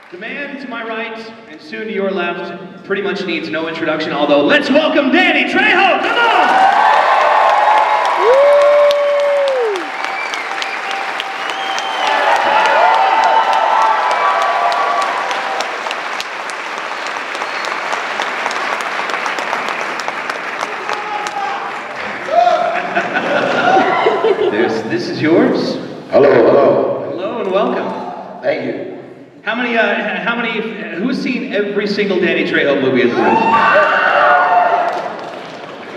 The man to my right and soon to your left pretty much needs no introduction, although let's welcome Danny Trejo! Come on! This is yours. Hello, hello. Hello and welcome. Thank you. How many, who's seen every single Danny Trejo movie in the room?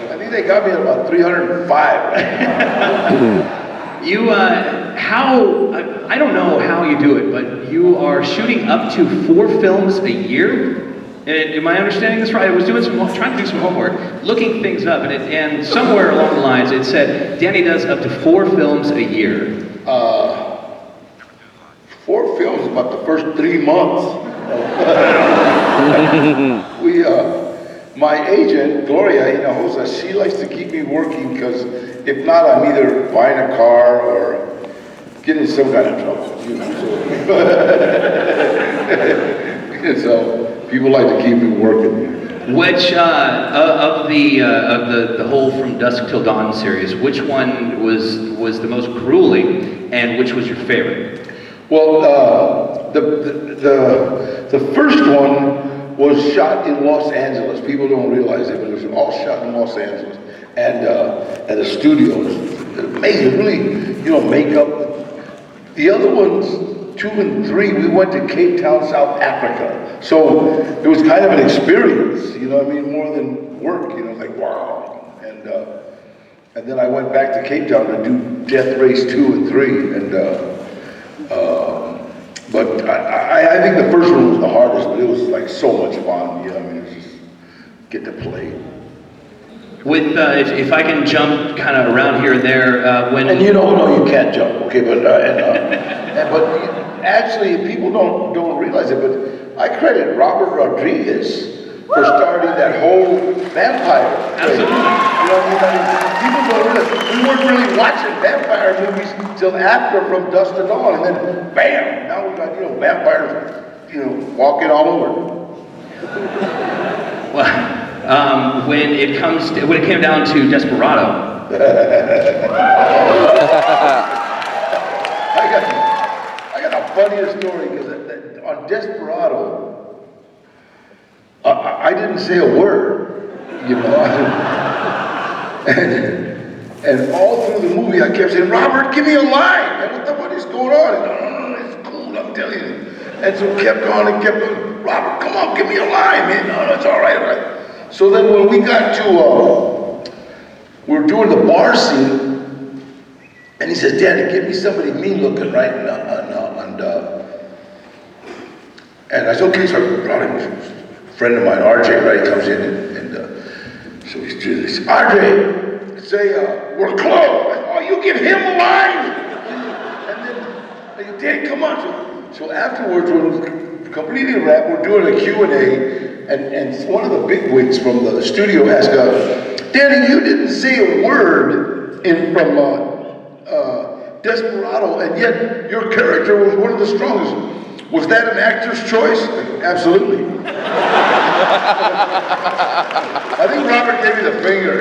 I think they got me at about 305. You, I don't know how you do it, but you are shooting up to 4 films a year? Am I understanding this right? I was trying to do some homework, looking things up, and somewhere along the lines it said Danny does up to 4 films a year. 4 films about the first 3 months. My agent, Gloria, she likes to keep me working because if not, I'm either buying a car or getting some kind of trouble, So people like to keep me working. Which of the whole From Dusk Till Dawn series, which one was the most grueling, and which was your favorite? Well, the first one was shot in Los Angeles. People don't realize it, but it was all shot in Los Angeles, and at a studio. It was amazing, really, makeup. The other ones, 2 and 3, we went to Cape Town, South Africa. So it was kind of an experience, more than work, like wow. And then I went back to Cape Town to do Death Race 2 and 3, but I think the first one was the hardest, but it was like so much fun, it was just get to play. With, if I can jump kind of around here and there, when... And no, you can't jump, okay, but actually, people don't realize it, but I credit Robert Rodriguez for starting that whole vampire thing. Absolutely. People don't realize, we weren't really watching vampire movies till after From Dusk to Dawn, and then bam, now we got, vampires, walking all over. Well, when it came down to Desperado. I got a funnier story, because on Desperado, I didn't say a word, and all through the movie I kept saying, Robert, give me a line. And what is going on? And, no, it's cool, I'm telling you. And so kept on, Robert, come on, give me a line, man. No, it's all right. So then when we got to, we were doing the bar scene, and he says, Danny, give me somebody mean looking, right? And I said, okay, so I brought him, a friend of mine, RJ, right, comes in, and so he's doing this. RJ, say, we're close. Oh, you give him a line? And then, Danny, come on. So afterwards, when we're completely wrapped, we're doing a Q&A, and one of the big wigs from the studio asked, Danny, you didn't say a word from Desperado, and yet your character was one of the strongest. Was that an actor's choice? Absolutely. I think Robert gave me the finger.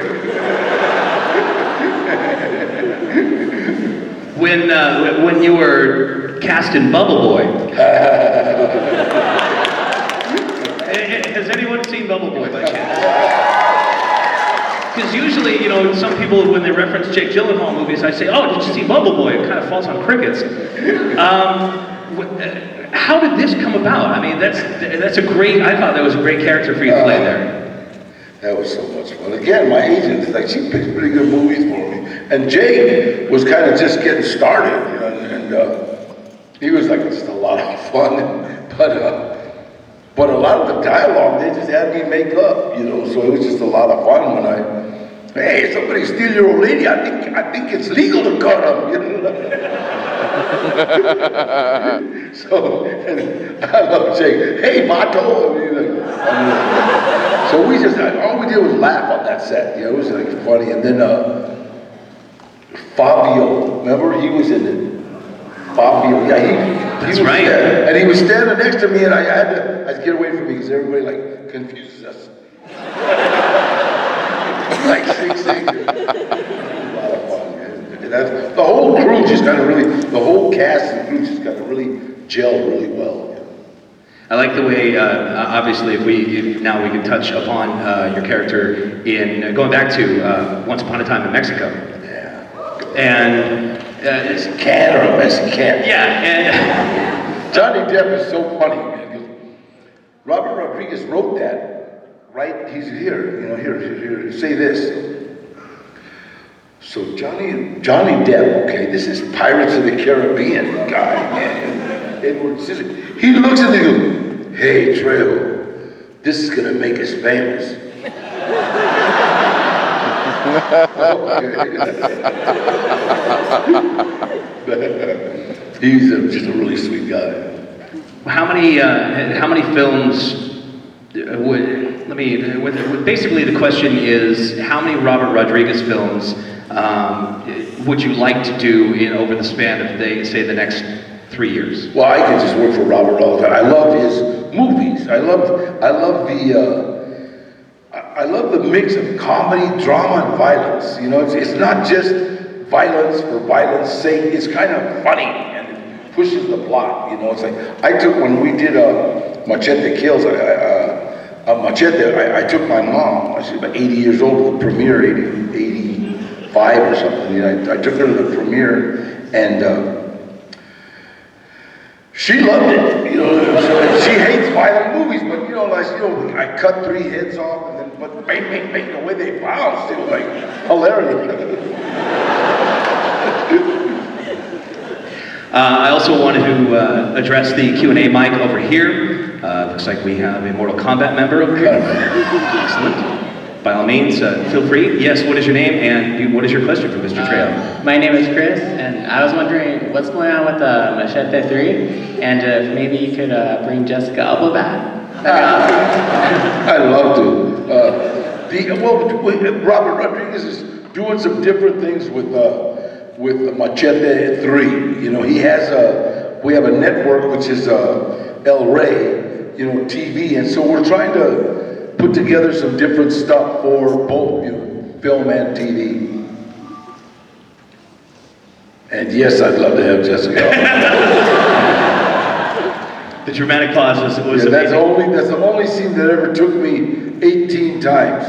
When you were cast in Bubble Boy. Has anyone seen Bubble Boy by chance? Because usually, some people, when they reference Jake Gyllenhaal movies, I say, oh, did you see Bubble Boy? It kind of falls on crickets. How did this come about? I mean, I thought that was a great character for you to play there. That was so much fun. Again, my agent, she picked pretty good movies for me. And Jake was kind of just getting started, and he was like, just a lot of fun. But a lot of the dialogue, they just had me make up, so it was just a lot of fun when hey, somebody steal your old lady, I think it's legal to cut them, So, I love Jake. Hey, Mato. So all we did was laugh on that set. It was like funny. And then Fabio, remember, he was in it. Bobby, yeah, That's he was right. there, and he was standing next to me, and I had to get away from me because everybody like confuses us. Like 6'8". A lot of fun, man. And that's, the whole crew just kind of really, the whole cast and crew just kind of really gelled really well. I like the way, obviously, if now we can touch upon your character in going back to Once Upon a Time in Mexico. Yeah. And It's a can or a messy can. yeah, and Johnny Depp is so funny, man. 'Cause Robert Rodriguez wrote that. Right? He's here, here, say this. So Johnny Depp, okay, this is Pirates of the Caribbean guy, man. Edward Scissorhands. He looks at me and goes, hey, Trejo, this is gonna make us famous. He's just a really sweet guy. how many films basically the question is, how many Robert Rodriguez films would you like to do over the span of, say, the next 3 years? Well, I could just work for Robert all the time. I love his movies. I love the mix of comedy, drama, and violence. You know, it's not just violence for violence sake. It's kind of funny and it pushes the plot. You know, it's like when we did Machete Kills. I took my mom. She's about 80 years old to the premiere, 85 or something. You know, I took her to the premiere, and she loved it. You know, she hates violent movies, but I cut 3 heads off, and then but bang, bang, bang, the way they bounced, it was like hilarious. I also wanted to address the Q&A mic over here. Looks like we have a Mortal Kombat member over here. Excellent. By all means, feel free. Yes, what is your name and what is your question for Mr. Trejo? My name is Chris, and I was wondering what's going on with Machete 3, and if maybe you could bring Jessica Alba back. That'd be I'd love to. Robert Rodriguez is doing some different things with Machete 3. You know, we have a network which is El Rey, TV, and so we're trying to put together some different stuff for both, film and TV. And yes, I'd love to have Jessica. The dramatic pause was Yeah, that's the only scene that ever took me 18 times.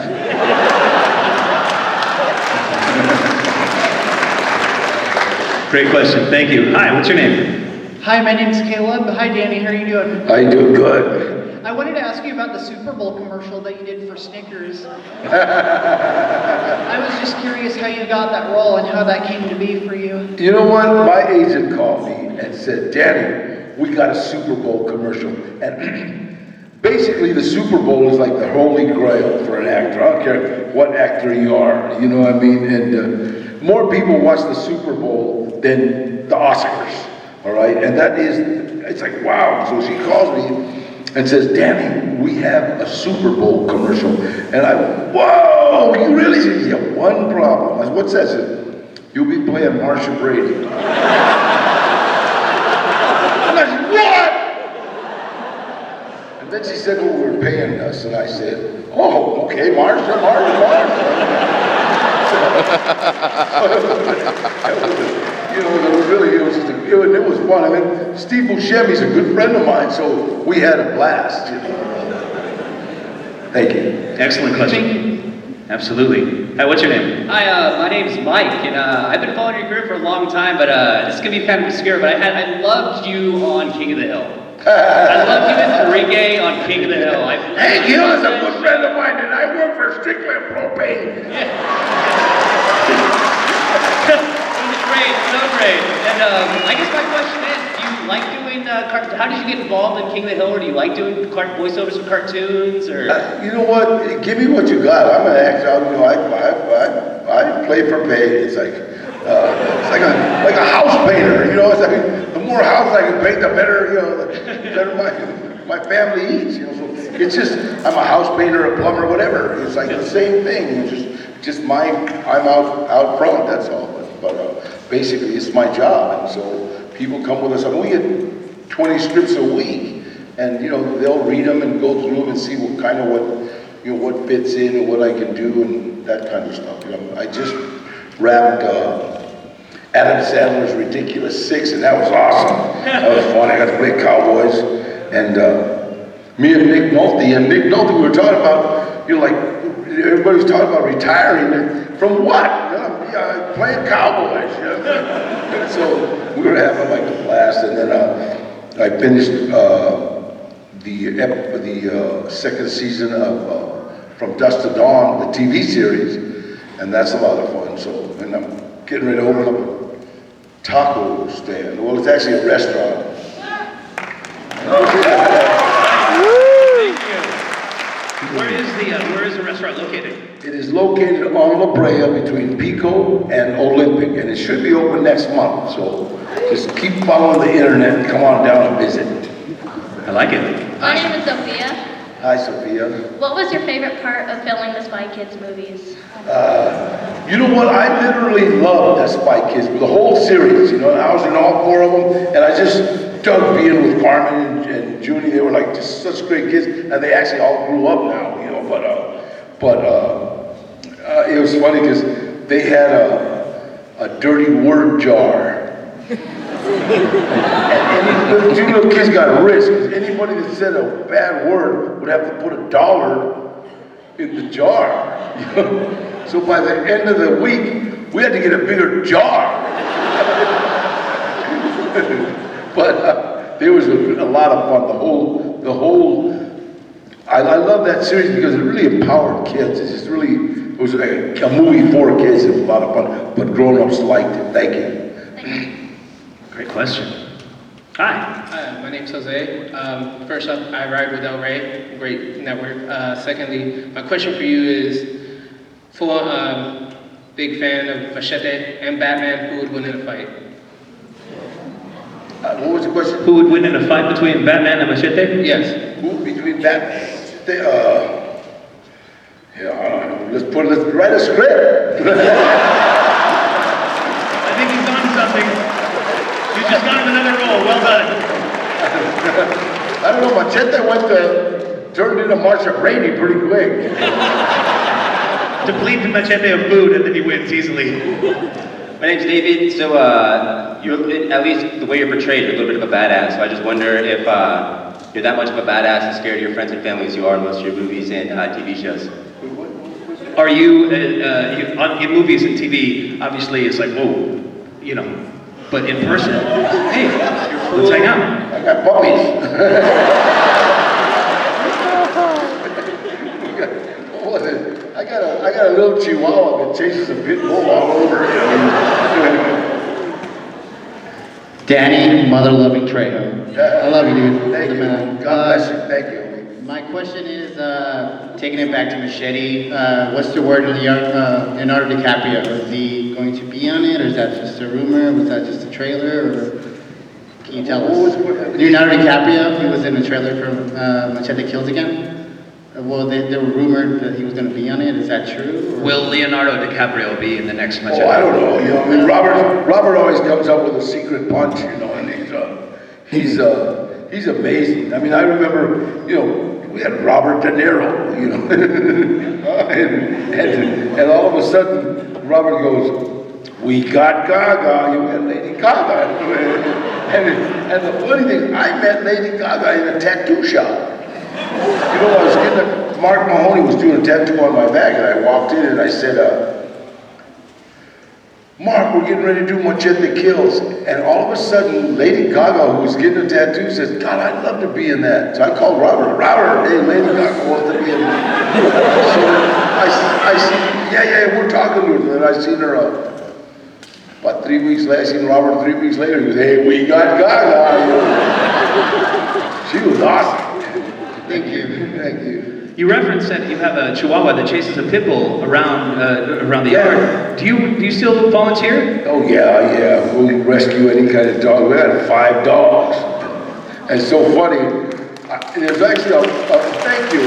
Great question. Thank you. Hi, what's your name? Hi, my name's Caleb. Hi, Danny. How are you doing? I do good. I wanted to ask you about the Super Bowl commercial that you did for Snickers. I was just curious how you got that role and how that came to be for you. You know what? My agent called me and said, Danny, we got a Super Bowl commercial. And basically the Super Bowl is like the holy grail for an actor. I don't care what actor you are, you know what I mean? And more people watch the Super Bowl than the Oscars, all right? And it's like, wow. So she calls me and says, Danny, we have a Super Bowl commercial. And I went, whoa, you really? She said, yeah, one problem. I said, what's that? She said, you'll be playing Marsha Brady. And I said, what? And then she said, oh, we're paying us. And I said, oh, okay, Marsha. It was fun. I mean, Steve Buscemi's a good friend of mine, so we had a blast. Thank you. Excellent question. Absolutely. Hi, what's your name? Hi, my name's Mike, and I've been following your career for a long time, but this is going to be kind of obscure, but I loved you on King of the Hill. I loved you as Enrique on King of the Hill. Hank Hill is a good friend of mine, and I work for Strickland Propane. Yeah. It was great, so great. And I guess my question is, do you like doing how did you get involved in King of the Hill, or do you like doing voiceovers for cartoons, or? You know what? Give me what you got. I'm an actor. I play for pay. It's like a house painter. You know, it's like the more houses I can paint, the better. The better my family eats. You know, so it's just I'm a house painter, a plumber, whatever. It's like the same thing. Just I'm out front. That's all. But basically, it's my job, and so people come with us. I mean, we get 20 scripts a week, and they'll read them and go through them and see what what fits in and what I can do and that kind of stuff. I just wrapped Adam Sandler's Ridiculous Six, and that was awesome. That was fun. I got to play Cowboys, and me and Nick Nolte, we were talking about, like everybody was talking about retiring, and from what? Playing Cowboys. So we were having like a blast, and then I finished the second season of From Dusk to Dawn, the TV series, and that's a lot of fun. So, and I'm getting ready to open up a taco stand. Well, it's actually a restaurant. Where is the restaurant located? It is located on La Brea between Pico and Olympic, and it should be open next month. So just keep following the internet and come on down and visit. I like it. My name is Sophia. Hi, Sophia. What was your favorite part of filming the Spy Kids movies? You know what? I literally loved the Spy Kids, the whole series. I was in all 4 of them, and I just dug being with Carmen and Junie. They were like just such great kids, and they actually all grew up now. But it was funny because they had a dirty word jar. And two little kids got rich because anybody that said a bad word would have to put $1 in the jar. So by the end of the week, we had to get a bigger jar. But it was a lot of fun. The whole. I love that series because it really empowered kids. It was like a movie for kids. It was a lot of fun, but grown-ups liked it. Thank you. Great question. Hi. Hi, my name's Jose. First up, I ride with El Rey, great network. Secondly, my question for you is, for big fan of Machete and Batman, who would win in a fight? What was the question? Who would win in a fight between Batman and Machete? Yes. Who between Batman? Yeah, I don't know. Let's write a script. I think he's on something. You just got him another role. Well done. I don't know. Machete turned into Marsha Brady pretty quick. Deplete the Machete of food and then he wins easily. My name's David. So you're, at least the way you're portrayed, you're a little bit of a badass. So I just wonder if you're that much of a badass and scared of your friends and family as you are in most of your movies and TV shows. Are you, in movies and TV, obviously it's like, whoa, but in person, hey, let's hang out. I got puppies. I got a little chihuahua that chases a pit bull all over. Danny, mother-loving Trejo. I love you, dude. Thank You're you. the man. God bless you. Thank you. My question is, taking it back to Machete, what's the word of Leonardo DiCaprio? Is he going to be on it, or is that just a rumor? Was that just a trailer, or can you tell us? Leonardo DiCaprio, he was in the trailer for Machete Kills Again. Well, they were rumored that he was going to be on it. Is that true? Or? Will Leonardo DiCaprio be in the next Machete? Oh, I don't know. I mean, Robert always comes up with a secret punch, and he's amazing. I mean, I remember, we had Robert De Niro, and all of a sudden, Robert goes, "We got Gaga." You met Lady Gaga, and the funny thing, I met Lady Gaga in a tattoo shop. I was getting Mark Mahoney was doing a tattoo on my back, and I walked in and I said, "Mark, we're getting ready to do Machete Kills." And all of a sudden, Lady Gaga, who was getting a tattoo, says, "God, I'd love to be in that." So I called Robert. Robert, hey, Lady Gaga wants to be in that. So I see, yeah, we're talking to her. And I seen her about 3 weeks later. I seen Robert 3 weeks later. He goes, "Hey, we got Gaga." She was awesome. Thank you. Thank you. You referenced that you have a Chihuahua that chases a pit bull around the yard. Do you still volunteer? Oh yeah. We'll rescue any kind of dog. We had 5 dogs. And it's so funny. There's actually thank you.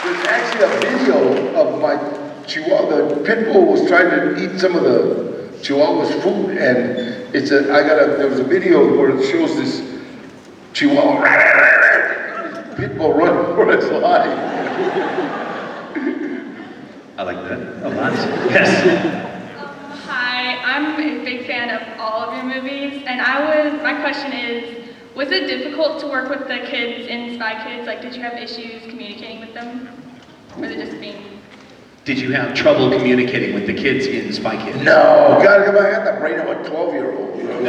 There's actually a video of my Chihuahua. The pit bull was trying to eat some of the Chihuahua's food, and there was a video where it shows this Chihuahua pit bull running for its life. I like that a lot. Yes. Hi, I'm a big fan of all of your movies, and my question is, was it difficult to work with the kids in Spy Kids? Like, did you have issues communicating with them? Or was it just being... Did you have trouble communicating with the kids in Spy Kids? No, God, I had the brain of a 12-year-old, you know.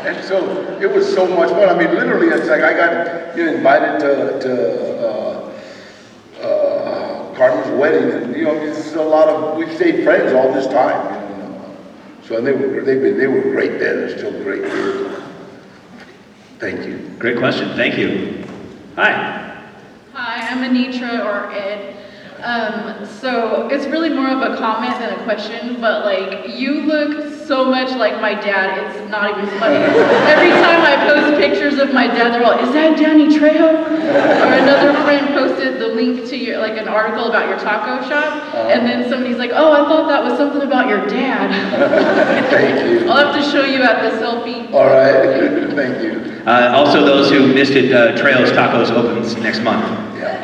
And so it was so much fun. I mean, literally, it's like I got invited to Carmen's wedding, and it's a lot of, we've stayed friends all this time. So and they were great then. They're still great here. Thank you. Great question. Thank you. Hi. Hi, I'm Anitra or Ed. So it's really more of a comment than a question, but like you look so much like my dad, it's not even funny. Every time I post pictures of my dad, they're all, is that Danny Trejo? Or another friend posted the link to your, like an article about your taco shop, and then somebody's like, oh, I thought that was something about your dad. Thank you. I'll have to show you at the selfie. All right, thank you. Also, those who missed it, Trejo's Tacos opens next month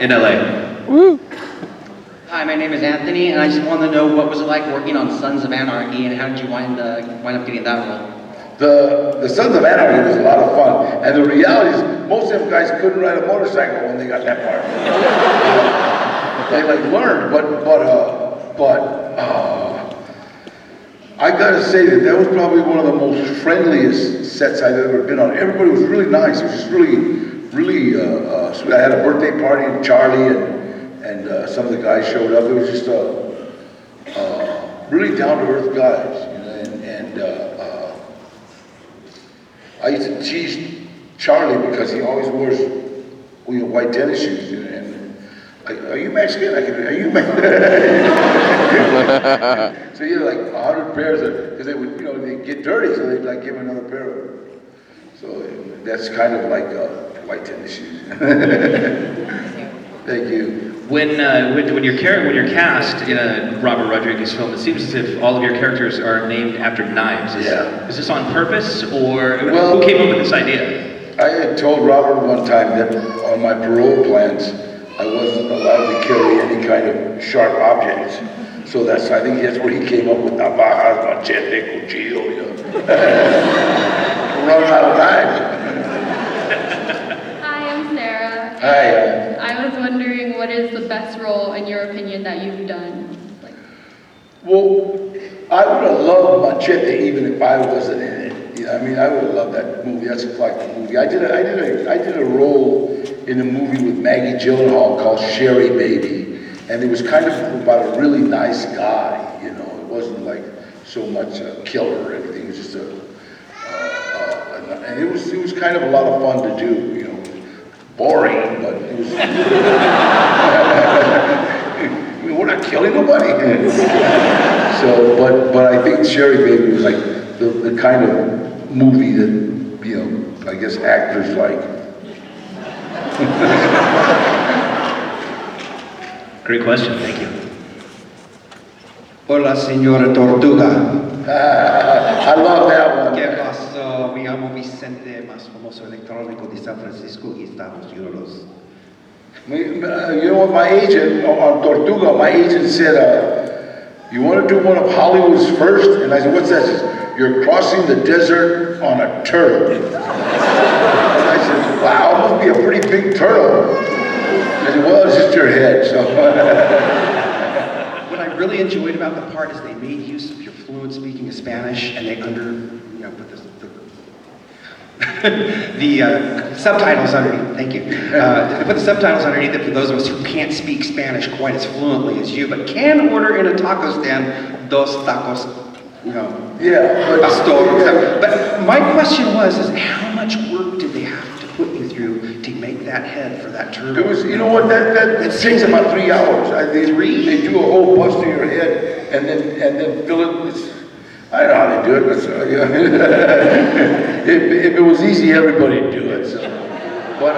in LA. Woo! Hi, my name is Anthony, and I just want to know what was it like working on Sons of Anarchy, and how did you wind up getting that role? The Sons of Anarchy was a lot of fun, and the reality is most of them guys couldn't ride a motorcycle when they got that part. They like learned, but I gotta say that was probably one of the most friendliest sets I've ever been on. Everybody was really nice. It was just really sweet. I had a birthday party and Charlie and some of the guys showed up. It was just really down-to-earth guys, and I used to tease Charlie because he always wears white tennis shoes, and are you Mexican? Are you Mexican? So you had like 100 pairs because they would, they get dirty, so they'd like give him another pair of. So that's kind of like white tennis shoes. Thank you. When you're cast in a Robert Rodriguez film, it seems as if all of your characters are named after knives. Is this on purpose, or who came up with this idea? I had told Robert one time that on my parole plans, I wasn't allowed to carry any kind of sharp objects. So I think that's where he came up with navajas, machete, cuchillo, running out of knives. Hi, I'm Sarah. Hi. I was wondering, what is the best role, in your opinion, that you've done? Well, I would have loved Machete even if I wasn't in it. I mean, I would have loved that movie. That's like the movie. I did a role in a movie with Maggie Gyllenhaal called Sherry Baby, and it was kind of about a really nice guy. It wasn't like so much a killer or anything. It was just and it was kind of a lot of fun to do. Boring, but it was. We're not killing nobody. So, but I think Sherry Baby was like the kind of movie that I guess actors like. Great question. Thank you. Hola, señora Tortuga. I love that one. ¿Qué pasó? Me llamo Vicente, más famoso electrónico de San Francisco, y estamos lloros. What my agent on Tortuga, my agent said, you want to do one of Hollywood's first? And I said, what's that? She says, you're crossing the desert on a turtle. And I said, wow, must be a pretty big turtle. I said, well, it's just your head, so. What I really enjoyed about the part is they made use of your fluent speaking of Spanish, and they put the subtitles underneath. Thank you. They put the subtitles underneath it for those of us who can't speak Spanish quite as fluently as you, but can order in a taco stand dos tacos, pastor. But my question is how much work did they have to put you through to make that head for that turtle? It was, that takes about 3 hours. They do a whole bust of your head and then fill it with. I don't know how they do it, but if it was easy, everybody'd do it. So. But